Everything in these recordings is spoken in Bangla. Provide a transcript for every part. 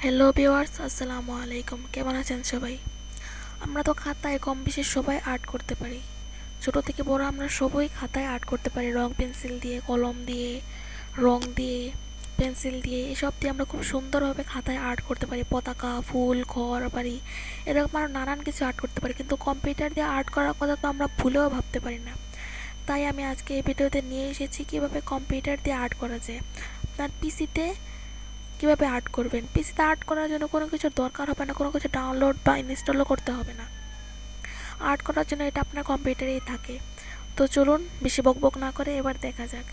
হ্যালো ভিউয়ার্স, আসসালামু আলাইকুম। কেমন আছেন সবাই? আমরা তো খাতায় কম বেশি সবাই আর্ট করতে পারি। ছোট থেকে বড় আমরা সবাই খাতায় আর্ট করতে পারি, রং পেন্সিল দিয়ে, কলম দিয়ে, রং দিয়ে, পেন্সিল দিয়ে, এসব দিয়ে আমরা খুব সুন্দরভাবে খাতায় আর্ট করতে পারি। পতাকা, ফুল, ঘর বাড়ি, এরকম আরও নানান কিছু আর্ট করতে পারি, কিন্তু কম্পিউটার দিয়ে আর্ট করার কথা তো আমরা ভুলেও ভাবতে পারি না। তাই আমি আজকে এই ভিডিওতে নিয়ে এসেছি কীভাবে কম্পিউটার দিয়ে আর্ট করা যায়। আপনার পিসিতে কীভাবে আর্ট করবেন। পিসিতে আর্ট করার জন্য কোনো কিছুর দরকার হবে না, কোনো কিছু ডাউনলোড বা ইনস্টলও করতে হবে না। আর্ট করার জন্য এটা আপনার কম্পিউটারেই থাকে। তো চলুন বেশি বকবক না করে এবার দেখা যাক।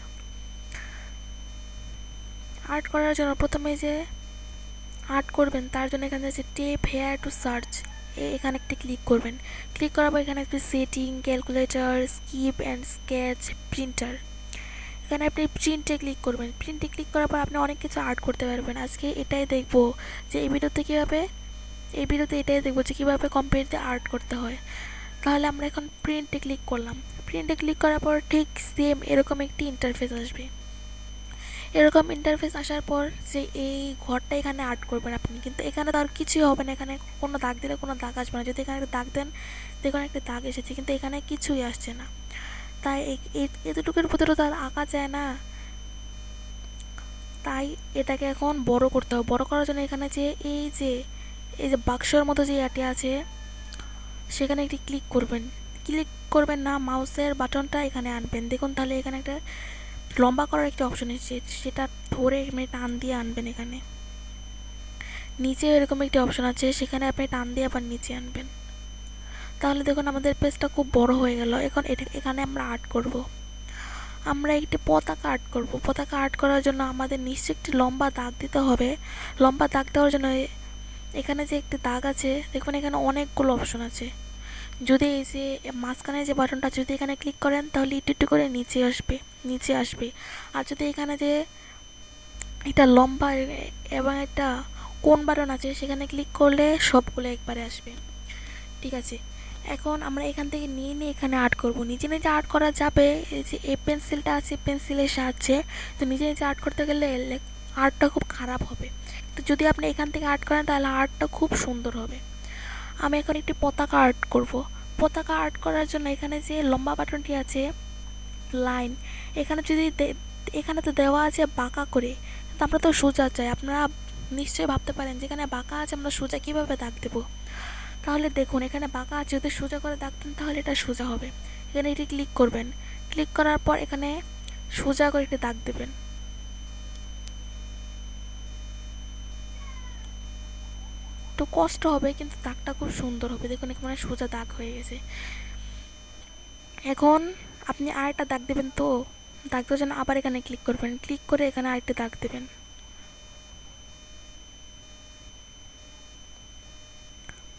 আর্ট করার জন্য প্রথমে যে আর্ট করবেন তার জন্য এখানে যে টেপ হেয়ার টু সার্চ, এখানে একটি ক্লিক করবেন। ক্লিক করার পর এখানে একটি setting, calculator, skip and sketch, printer, এখানে আপনি প্রিন্টে ক্লিক করবেন। প্রিন্টে ক্লিক করার পর আপনি অনেক কিছু আর্ট করতে পারবেন। আজকে এটাই দেখবো যে এই ভিডিওতে এটাই দেখবো যে কীভাবে কম্পিউটারে আর্ট করতে হয়। তাহলে আমরা এখন প্রিন্টে ক্লিক করলাম। প্রিন্টে ক্লিক করার পর ঠিক সেম এরকম একটি ইন্টারফেস আসবে। এরকম ইন্টারফেস আসার পর যে এই ঘরটা এখানে আর্ট করবেন আপনি, কিন্তু এখানে তো আর কিছুই হবে না। এখানে কোনো দাগ দিলে কোনো দাগ আসবে না। যদি এখানে একটা দাগ দেন, দেখুন একটা দাগ এসেছে, কিন্তু এখানে কিছুই আসছে না। তাই এতটুকুর ভিতরে তো আর আঁকা যায় না। তাই এটাকে এখন বড় করতে হবে। বড় করার জন্য এখানে যে এই যে বাক্সের মতো যে ইয়াটি আছে, সেখানে একটি ক্লিক করবেন। ক্লিক করবেন না, মাউসের বাটনটা এখানে আনবেন। দেখুন তাহলে এখানে একটা লম্বা করার একটি অপশন এসেছে, সেটা ধরে এখানে টান দিয়ে আনবেন। এখানে নিচে এরকম একটি অপশন আছে, সেখানে আপনি টান দিয়ে আবার নিচে আনবেন। তাহলে দেখুন আমাদের পেজটা খুব বড় হয়ে গেল। এখন এখানে আমরা আর্ট করব। আমরা একটি পতাকা আর্ট করব। পতাকা আর্ট করার জন্য আমাদের নিশ্চয়ই একটি লম্বা দাগ দিতে হবে। লম্বা দাগ দেওয়ার জন্য এখানে যে একটি দাগ আছে, দেখবেন এখানে অনেকগুলো অপশন আছে। যদি এই যে মাঝখানে যে বাটনটা, যদি এখানে ক্লিক করেন তাহলে একটু একটু করে নিচে আসবে। আর যদি এখানে যে একটা লম্বা এবং একটা কোণ বাটন আছে, সেখানে ক্লিক করলে সবগুলো একবারে আসবে। ঠিক আছে, এখন আমরা এখান থেকে নিয়ে এখানে আর্ট করব। নিজে নিজে আর্ট করা যাবে, এই যে এই পেন্সিলটা আছে, পেন্সিলের সাহায্যে। তো নিজে নিজে আর্ট করতে গেলে আর্টটা খুব খারাপ হবে। তো যদি আপনি এখান থেকে আর্ট করেন তাহলে আর্টটা খুব সুন্দর হবে। আমি এখন একটি পতাকা আর্ট করব। পতাকা আর্ট করার জন্য এখানে যে লম্বা বাটনটি আছে, লাইন, এখানে যদি এখানে তো দেওয়া আছে বাঁকা করে, কিন্তু আমরা তো সোজা চাই। আপনারা নিশ্চয়ই ভাবতে পারেন যেখানে বাঁকা আছে আমরা সোজা কীভাবে দাগ দেবো। তাহলে দেখুন এখানে বাঁকা আছে, যদি সোজা করে দাগ দেন তাহলে এটা সোজা হবে। এখানে এটি ক্লিক করবেন। ক্লিক করার পর এখানে সোজা করে একটি দাগ দেবেন। একটু কষ্ট হবে, কিন্তু দাগটা খুব সুন্দর হবে। দেখুন এখানে সোজা দাগ হয়ে গেছে। এখন আপনি আরেকটা দাগ দেবেন। তো দাগ দেওয়ার জন্য আবার এখানে ক্লিক করবেন। ক্লিক করে এখানে আরেকটা দাগ দেবেন।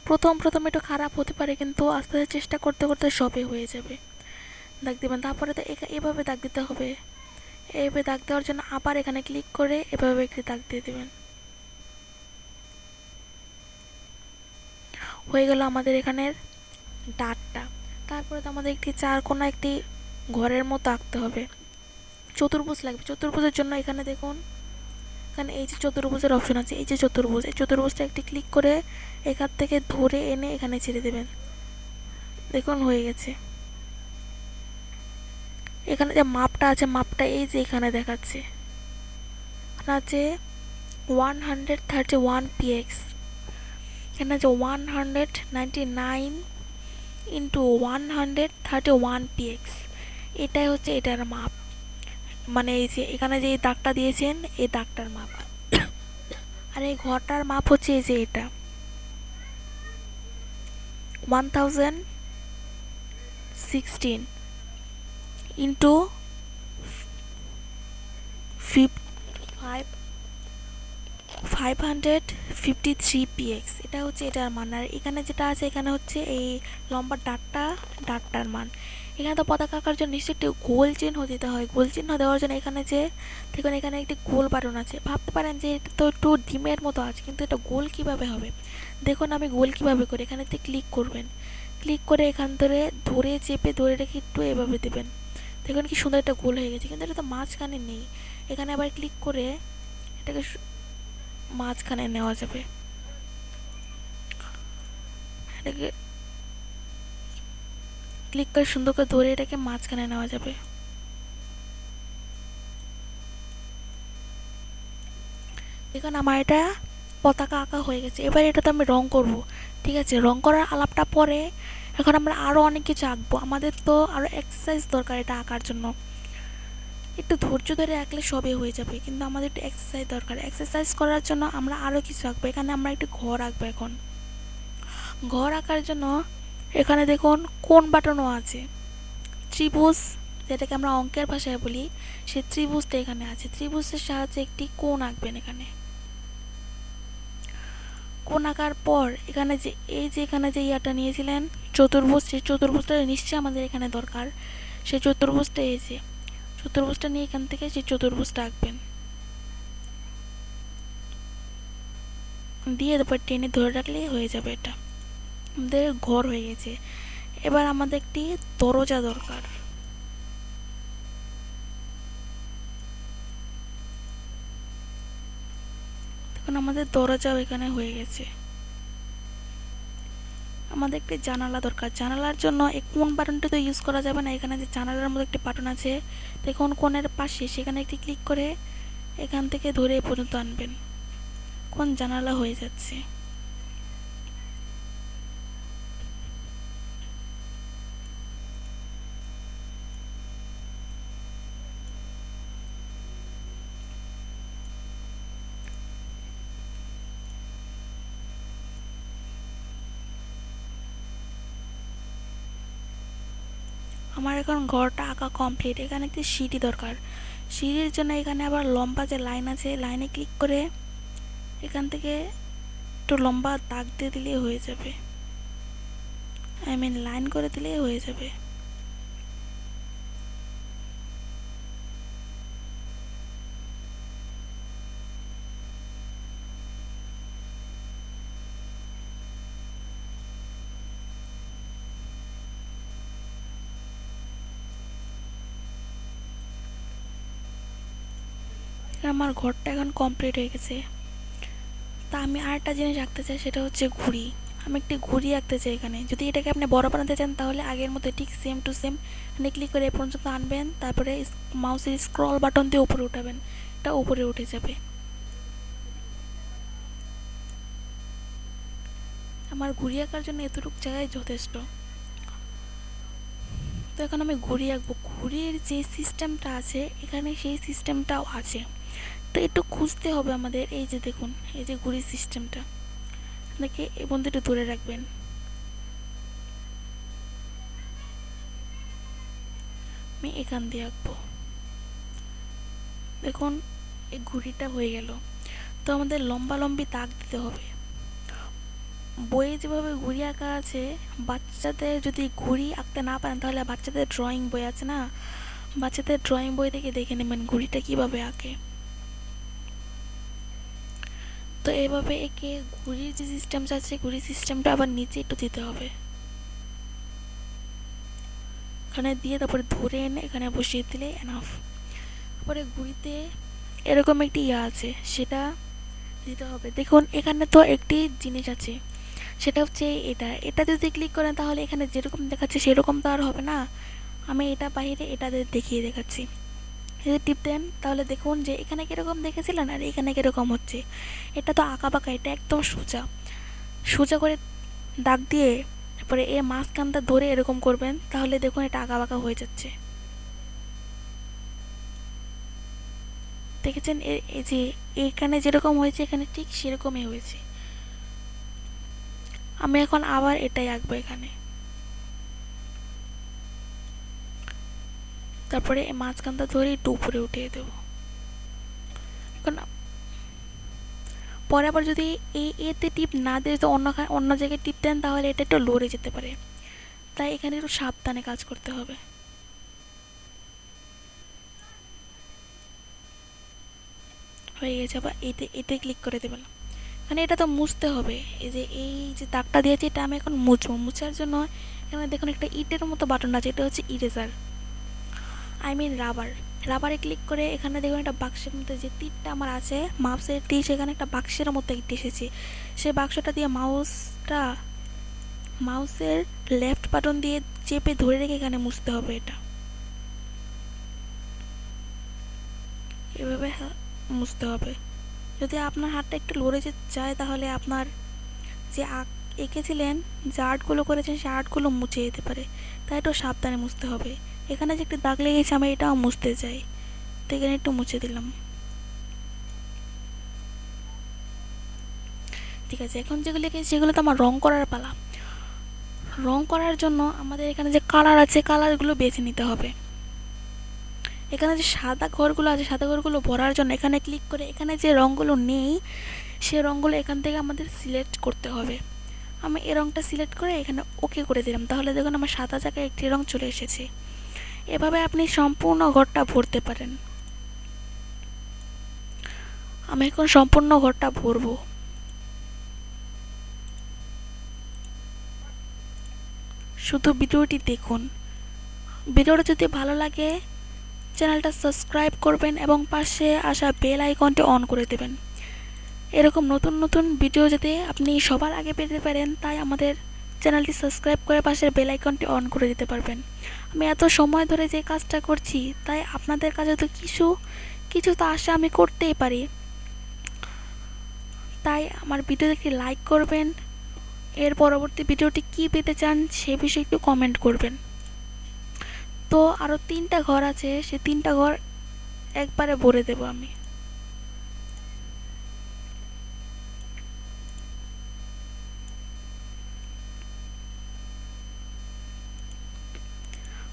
প্রথম একটু খারাপ হতে পারে, কিন্তু আস্তে আস্তে চেষ্টা করতে করতে সবই হয়ে যাবে। দাগ দেবেন, তারপরে তো এভাবে দাগ দিতে হবে। এইভাবে দাগ দেওয়ার জন্য আবার এখানে ক্লিক করে এভাবে একটি দাগ দিয়ে দেবেন। হয়ে গেল আমাদের এখানের ডাটটা। তারপরে তো আমাদের একটি চারকোনা একটি ঘরের মতো আঁকতে হবে। চতুর্ভুজ লাগবে। চতুর্ভুজের জন্য এখানে দেখুন, এখানে এই যে চতুর্ভুজের অপশন আছে, এই যে চতুর্ভুজ, এই চতুর্ভুজটা একটি ক্লিক করে এখান থেকে ধরে এনে এখানে ছেড়ে দেবেন। দেখুন হয়ে গেছে। এখানে যে মাপটা আছে, মাপটা এই যে এখানে দেখাচ্ছে, এখানে আছে 131 px। এখানে আছে 199 ইন্টু 131 px। এটাই হচ্ছে এটার মাপ। মানে এই যে এখানে যে দাগটা দিয়েছেন, এই দাগটার মাপ। আর এই ঘরটার মাপ হচ্ছে এই যে এটা 1016 ইন্টু 553 px। এটা হচ্ছে এটার মান। আর এখানে যেটা আছে, এখানে হচ্ছে এই লম্বা ডাটটার মান। এখানে তো পতাকা আঁকার জন্য নিশ্চয়ই একটি গোল চিহ্ন দিতে হয়। গোল চিহ্ন দেওয়ার জন্য এখানে যে দেখুন এখানে একটি গোল বাটন আছে। ভাবতে পারেন যে এটা তো একটু ডিমের মতো আছে, কিন্তু এটা গোল কিভাবে হবে। দেখুন আমি গোল কিভাবে করি। এখানে ক্লিক করবেন। ক্লিক করে এখান ধরে চেপে ধরে রেখে একটু এভাবে দেবেন। দেখুন কি সুন্দর একটা গোল হয়ে গেছে, কিন্তু এটা তো মাঝখানে নেই। এখানে আবার ক্লিক করে এটাকে মাঝখানে নেওয়া যাবে। এটাকে ক্লিক করে সুন্দর করে ধরে এটাকে মাঝখানে নেওয়া যাবে। এখন আমার এটা পতাকা আঁকা হয়ে গেছে। এবার এটাতে আমি রং করব। ঠিক আছে, রং করার আলাপটা পরে। এখন আমরা আরও অনেক কিছু আঁকবো। আমাদের তো আরও এক্সারসাইজ দরকার এটা আঁকার জন্য। একটু ধৈর্য ধরে আঁকলে সবই হয়ে যাবে, কিন্তু আমাদের একটু এক্সারসাইজ দরকার। এক্সারসাইজ করার জন্য আমরা আরও কিছু আঁকবো। এখানে আমরা একটু ঘর আঁকবো। এখন ঘর আঁকার জন্য এখানে দেখুন কোন বাটনও আছে। ত্রিভুজ, যেটাকে আমরা অঙ্কের ভাষায় বলি, সেই ত্রিভুজটা এখানে আছে। ত্রিভুজের সাহায্যে একটি কোণ আঁকবেন। এখানে কোণ আঁকার পর এখানে এখানে যে ইয়াটা নিয়েছিলেন চতুর্ভুজ, সেই চতুর্ভুজটা নিশ্চয়ই আমাদের এখানে দরকার। সেই চতুর্ভুজটা চতুর্ভুজটা নিয়ে এখান থেকে সেই চতুর্ভুজটা আঁকবেন, দিয়ে তারপর টেনে ধরে রাখলেই হয়ে যাবে। এটা আমাদের ঘর হয়ে গেছে। এবার আমাদের একটি দরজা দরকার। এখন আমাদের দরজাও এখানে হয়ে গেছে। আমাদের একটি জানালা দরকার। জানালার জন্য এই কোন বাটনটা তো ইউজ করা যাবে না। এখানে যে জানালার মধ্যে একটি বাটন আছে, দেখুন কোণের পাশে, সেখানে একটি ক্লিক করে এখান থেকে ধরে এ পর্যন্ত আনবেন। কোন জানালা হয়ে যাচ্ছে। আমার এখন ঘরটা আঁকা কমপ্লিট। এখানে একটি সিঁড়ি দরকার। সিঁড়ির জন্য এখানে আবার লম্বা যে লাইন আছে, লাইনে ক্লিক করে এখান থেকে একটু লম্বা দাগ দিয়ে দিলেই হয়ে যাবে। লাইন করে দিলেই হয়ে যাবে। আমার ঘরটা এখন কমপ্লিট হয়ে গেছে। তা আমি আরেকটা জিনিস আঁকতে চাই, সেটা হচ্ছে ঘুড়ি। আমি একটি ঘুড়ি আঁকতে চাই এখানে। যদি এটাকে আপনি বড় বানাতে চান তাহলে আগের মতো ঠিক সেম টু সেম এখানে ক্লিক করে এ পর্যন্ত আনবেন, তারপরে মাউসের স্ক্রল বাটন দিয়ে উপরে উঠাবেন, এটা উপরে উঠে যাবে। আমার ঘুড়ি আঁকার জন্য এতটুকু জায়গায় যথেষ্ট। তো এখন আমি ঘুড়ি আঁকবো। ঘুড়ির যে সিস্টেমটা আছে এখানে, সেই সিস্টেমটাও আছে। তো একটু খুঁজতে হবে আমাদের। এই যে দেখুন, এই যে ঘুড়ির সিস্টেমটা, আপনাকে এই বন্ধু একটু ধরে রাখবেন। আমি এখান দিয়ে আঁকবো। দেখুন এই ঘুড়িটা হয়ে গেল। তো আমাদের লম্বা লম্বি দাগ দিতে হবে। বইয়ে যেভাবে ঘুড়ি আঁকা আছে, বাচ্চাদের যদি ঘুড়ি আঁকতে না পারেন তাহলে বাচ্চাদের ড্রয়িং বই আছে না, বাচ্চাদের ড্রয়িং বই থেকে দেখে নেবেন ঘুড়িটা কিভাবে আঁকে। তো এইভাবে একে ঘুড়ির যে সিস্টেমটা আছে, ঘুড়ির সিস্টেমটা আবার নিচে একটু দিতে হবে। এখানে দিয়ে তারপরে ধরে এনে এখানে বসিয়ে দিলে এনাফ। তারপরে ঘুড়িতে এরকম একটি ইয়া আছে, সেটা দিতে হবে। দেখুন এখানে তো একটি জিনিস আছে, সেটা হচ্ছে এটা যদি ক্লিক করেন তাহলে এখানে যেরকম দেখাচ্ছে সেরকম তো আর হবে না। আমি এটা বাইরে এটা দেখিয়ে দেখাচ্ছি। যদি টিপ দেন তাহলে দেখুন যে এখানে কীরকম দেখেছিলেন আর এখানে কীরকম হচ্ছে। এটা তো আঁকা বাঁকা, এটা একদম সোজা। সোজা করে দাগ দিয়ে তারপরে এ মাঝখানটা ধরে এরকম করবেন, তাহলে দেখুন এটা আঁকা বাঁকা হয়ে যাচ্ছে। দেখেছেন এই যে এখানে যেরকম হয়েছে এখানে ঠিক সেরকমই হয়েছে। আমি এখন আবার এটাই আঁকবো এখানে। তারপরে মাঝখানটা ধরে একটু উপরে উঠিয়ে দেবো। এখন পরে আবার যদি এতে টিপ না দিয়ে যদি অন্য জায়গায় টিপ দেন তাহলে এটা একটু লড়ে যেতে পারে, তাই এখানে একটু সাবধানে কাজ করতে হবে। হয়ে গেছে। আবার এতে ক্লিক করে দেবেন। মানে এটা তো মুছতে হবে। এই যে দাগটা দিয়েছি এটা আমি এখন মুছবো। মুছার জন্য এখানে দেখুন একটা ইটের মতো বাটন আছে, এটা হচ্ছে ইরেজার, রাবার। রাবারে ক্লিক করে এখানে দেখুন একটা বাক্সের মধ্যে যে তীরটা আমার আছে মাউসের তীর, সেখানে একটা বাক্সের মধ্যে এসেছি। সেই বাক্সটা দিয়ে মাউসের লেফট বাটন দিয়ে চেপে ধরে রেখে এখানে মুছতে হবে। এটা এভাবে মুছতে হবে। যদি আপনার হাতটা একটু লড়ে যায় তাহলে আপনার যে এঁকেছিলেন, যে আর্টগুলো করেছেন সেই আর্টগুলো মুছে যেতে পারে, তাই একটু সাবধানে মুছতে হবে। এখানে যে একটু দাগ লেগেছে আমি এটাও মুছতে চাই, তো এখানে একটু মুছে দিলাম। ঠিক আছে, এখন যেগুলো এঁকেছি সেগুলো তো আমার রং করার পালা। রং করার জন্য আমাদের এখানে যে কালার আছে কালারগুলো বেছে নিতে হবে। এখানে যে সাদা ঘরগুলো আছে সাদা ঘরগুলো ভরার জন্য এখানে ক্লিক করে এখানে যে রঙগুলো নেই সে রঙগুলো এখান থেকে আমাদের সিলেক্ট করতে হবে। আমি এই রঙটা সিলেক্ট করে এখানে ওকে করে দিলাম, তাহলে দেখুন আমার সাদা জায়গায় একটি রঙ চলে এসেছে। এভাবে আপনি সম্পূর্ণ ঘরটা ভরতে পারেন। আমি এখন সম্পূর্ণ ঘরটা ভরবো। শুধু ভিডিওটি দেখুন। ভিডিওটা যদি ভালো লাগে চ্যানেলটা সাবস্ক্রাইব করবেন এবং পাশে আসা বেল আইকনটি অন করে দেবেন। এরকম নতুন নতুন ভিডিও যাতে আপনি সবার আগে পেতে পারেন তাই আমাদের চ্যানেলটি সাবস্ক্রাইব করে পাশের বেল আইকনটি অন করে দিতে পারবেন। আমি এত সময় ধরে যে কাজটা করছি তাই আপনাদের কাছে তো কিছু তো আশা আমি করতেই পারি। তাই আমার ভিডিওতে একটি লাইক করবেন, এর পরবর্তী ভিডিওটি কী পেতে চান সে বিষয়ে একটু কমেন্ট করবেন। তো আরও 3টা ঘর আছে, সে 3টা ঘর একবারে ভরে দেব আমি।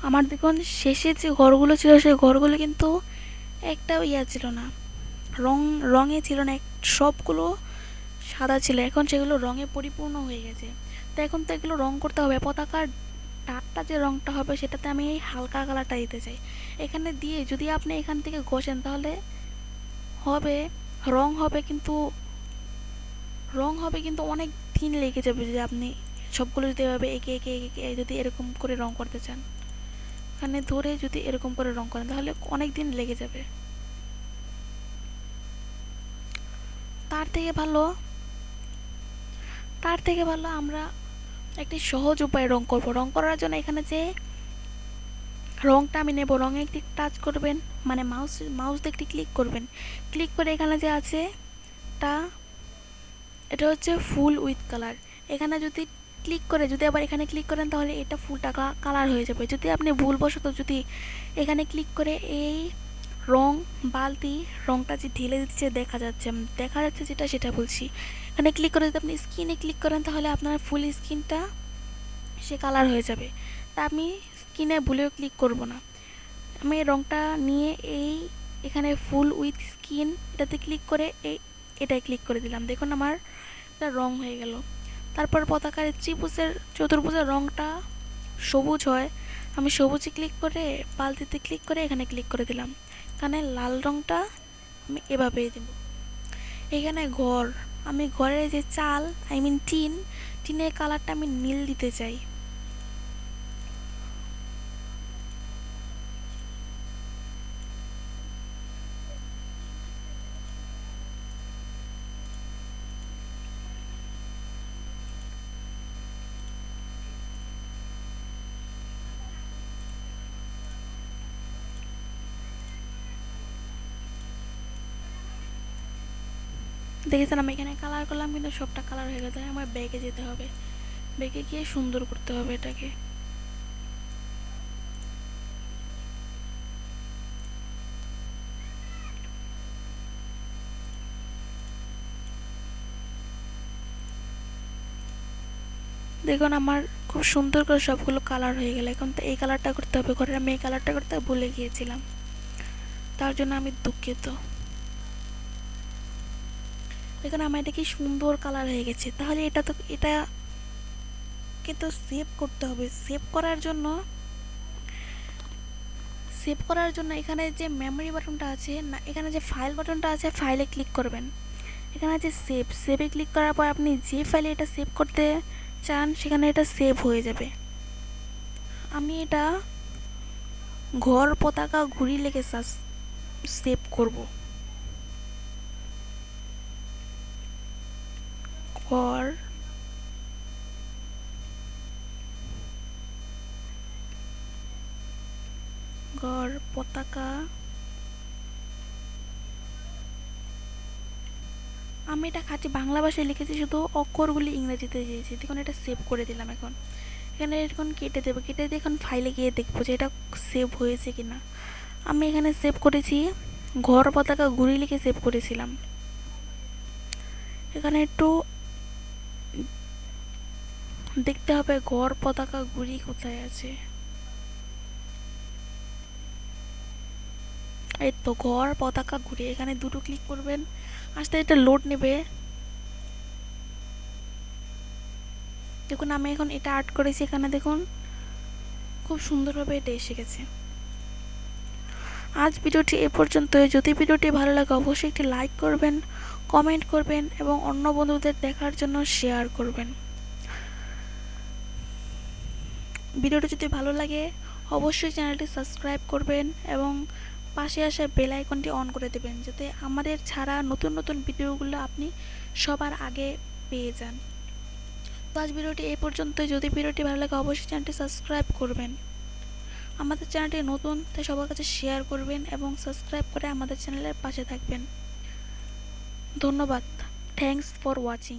আমার দেখুন শেষে যে ঘরগুলো ছিল সেই ঘরগুলো কিন্তু একটা ছিল না, রঙে ছিল না, সবগুলো সাদা ছিল। এখন সেগুলো রঙে পরিপূর্ণ হয়ে গেছে। তো এখন তো এগুলো রং করতে হবে। পতাকার ডাকটা যে রংটা হবে সেটাতে আমি এই হালকা কালারটা দিতে চাই। এখানে দিয়ে যদি আপনি এখান থেকে ঘষেন তাহলে হবে রং হবে কিন্তু অনেক দিন লেগে যাবে। যে আপনি সবগুলো যদি এভাবে এঁকে এঁকে এঁকে যদি এরকম করে রং করতে চান, এখানে ধরে যদি এরকম করে রং করেন তাহলে অনেক দিন লেগে যাবে। তার থেকে ভালো আমরা একটি সহজ উপায়ে রং করব। রং করার জন্য এখানে যে রংটা আমি নেব, রঙে একটি টাচ করবেন, মানে মাউস দিয়ে একটি ক্লিক করবেন। ক্লিক করে এখানে যে আছে এটা হচ্ছে ফুল উইথ কালার। এখানে যদি ক্লিক করে যদি আবার এখানে ক্লিক করেন তাহলে এটা ফুলটা কালার হয়ে যাবে। যদি আপনি ভুলবশত যদি এখানে ক্লিক করে এই রংটা যে ঢেলে দিচ্ছে দেখা যাচ্ছে সেটা বলছি। এখানে ক্লিক করে যদি আপনি স্কিনে ক্লিক করেন তাহলে আপনার ফুল স্কিনটা সে কালার হয়ে যাবে। তা আমি স্কিনে ভুলেও ক্লিক করব না। আমি এই রংটা নিয়ে এখানে ফুল উইথ স্কিন এটাতে ক্লিক করে এটায় ক্লিক করে দিলাম। দেখুন আমার একটা রং হয়ে গেল। তারপর পতাকার চতুর্ভুজের রংটা সবুজ হয়। আমি সবুজে ক্লিক করে বালতিতে ক্লিক করে এখানে ক্লিক করে দিলাম। এখানে লাল রংটা আমি এভাবেই দেব। এখানে আমি ঘরের যে চাল টিনের কালারটা আমি নীল দিতে চাই। দেখেছেন আমি এখানে কালার করলাম কিন্তু সবটা কালার হয়ে গেছে। আমার ব্যাগে যেতে হবে, ব্যাগে গিয়ে সুন্দর করতে হবে এটাকে। দেখুন আমার খুব সুন্দর করে সবগুলো কালার হয়ে গেল। এখন তো এই কালারটা করতে হবে ঘরে, আমি এই কালারটা করতে ভুলে গিয়েছিলাম, তার জন্য আমি দুঃখিত। দেখুন আমার এটা কি সুন্দর কালার হয়ে গেছে। তাহলে এটাকে তো সেভ করতে হবে। সেভ করার জন্য এখানে যে মেমোরি বাটনটা আছে না, এখানে যে ফাইল বাটনটা আছে ফাইলে ক্লিক করবেন। এখানে যে সেভে ক্লিক করার পর আপনি যে ফাইলে এটা সেভ করতে চান সেখানে এটা সেভ হয়ে যাবে। আমি এটা ঘর পতাকা ঘুড়ি লিখে সেভ করব। ঘর ঘর পতাকা, আমি এটা খাঁটি বাংলা ভাষায় লিখেছি, শুধু অক্ষরগুলি ইংরেজিতে দিয়েছি। দেখুন এটা সেভ করে দিলাম। এখানে এখন কেটে দেবো, কেটে দিয়ে এখন ফাইলে গিয়ে দেখবো যে এটা সেভ হয়েছে কিনা। আমি এখানে সেভ করেছি, ঘর পতাকা ঘুড়ি লিখে সেভ করেছিলাম। এখানে একটু দেখতে হবে ঘর পতাকা ঘুড়ি কোথায় আছে। এই তো ঘর পতাকা ঘুড়ি, এখানে দুটো ক্লিক করবেন। আস্তে এটা লোড নেবে। দেখুন আমি এখন এটা আর্ট করেছি, এখানে দেখুন খুব সুন্দরভাবে এটা এসে গেছে। আজ ভিডিওটি এ পর্যন্তই। যদি ভিডিওটি ভালো লাগে অবশ্যই একটি লাইক করবেন, কমেন্ট করবেন এবং অন্য বন্ধুদের দেখার জন্য শেয়ার করবেন। ভিডিওটি যদি ভালো লাগে অবশ্যই চ্যানেলটি সাবস্ক্রাইব করবেন এবং পাশে আসা বেল আইকনটি অন করে দেবেন, যাতে আমাদের ছাড়া নতুন নতুন ভিডিওগুলো আপনি সবার আগে পেয়ে যান। তো আজ ভিডিওটি এই পর্যন্তই। যদি ভিডিওটি ভালো লাগে অবশ্যই চ্যানেলটি সাবস্ক্রাইব করবেন। আমাদের চ্যানেলটি নতুন, তাই সবার কাছে শেয়ার করবেন এবং সাবস্ক্রাইব করে আমাদের চ্যানেলের পাশে থাকবেন। ধন্যবাদ। Thanks for watching.